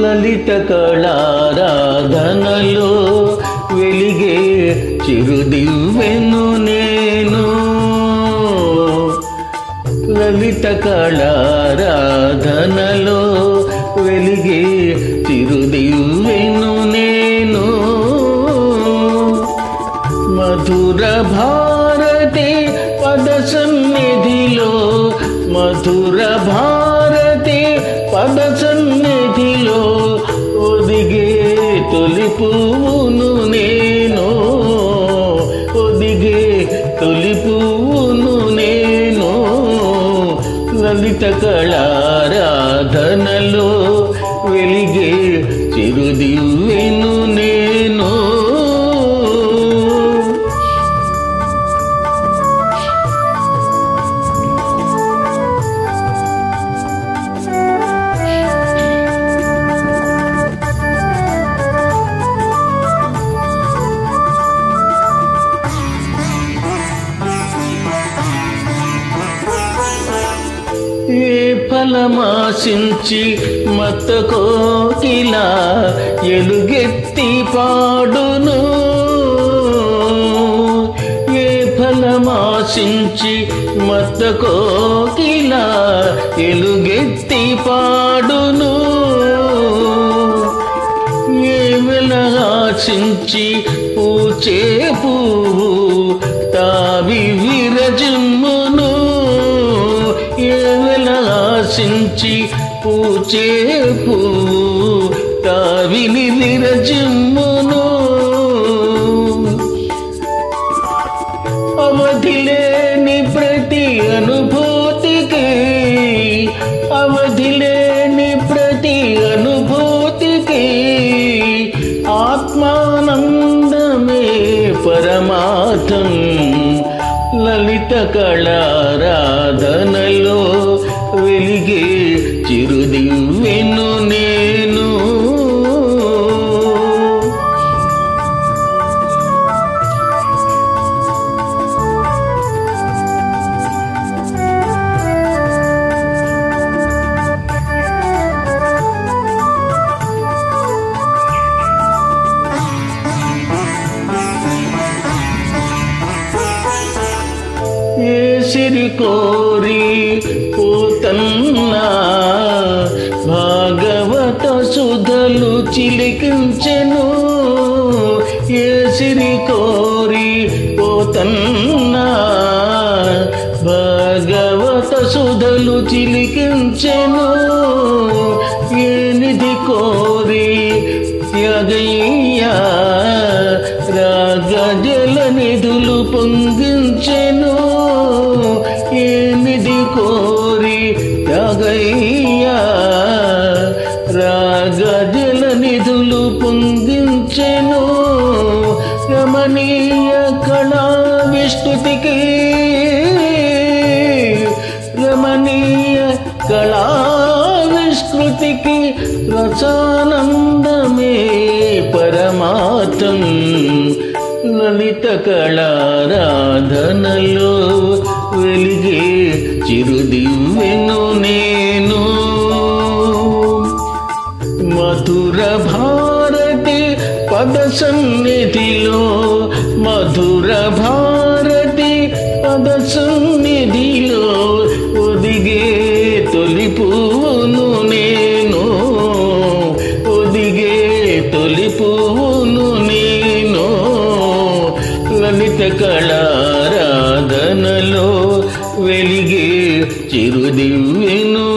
లలిత కళారాధనలో వెలిగే చిరుదివ్వెను నేను. లలిత కళారాధనలో వెలిగే చిరుదివ్వెను నేను. మధుర భారతి పద సన్నిధిలో, మధుర భారతి పద సన్నిధిలో ఒదిగే తొలి పువ్వును నేను. ఒదిగే తొలి పువ్వును నేను. లలిత కళారాధనలో వెలిగే చిరుదివ్వెను నేను. ఏ ఫలమాశించి మత్త కోకిల ఎలుగెత్తి పాడును. ఏ ఫలమాశించి మత్త కోకిల ఎలుగెత్తి పాడును. ఏ వెలగాశించి పూచే పువ్వు తావి విరజిమ్మును. ఆశించి పూచే పువ్వు తావిని విరజిమ్మును. అవధిలేని ప్రతి అనుభూతికి, అవధిలేని ప్రతి అనుభూతికి ఆత్మానందమే పరమార్థం. లలిత కళారాధనలో వెలిగే చిరుదివ్వెను నేను. ఏ సిరి కోరి పోతన్నా భాగవత సుధలు చిలికించెను. ఏ సిరి కోరి పోతన్నా భాగవత సుధలు చిలికించెను. ఏ నిధి కోరి త్యాగయ్యా రాగ జల నిధులు పొంగించెను. ఏ నిధి కోరి త్యాగయ్యా రాగ జల నిధులు పొంగించెను. రమణీయ కళా విస్తృతికి, రమణీయ కళా విస్తృతికి రసానందమే పరమార్థం. లలిత కళారాధనలో వెలిగే చిరుదివ్వెను నేను. మధుర భారతి పద సన్నిధిలో, మధుర భారతి పద సన్నిధిలో ఒదిగే తొలి పువ్వును నేను. ఒదిగే తొలి పువ్వును నేను. లలిత కళారాధనలో వెలిగే చిరుదివ్వెను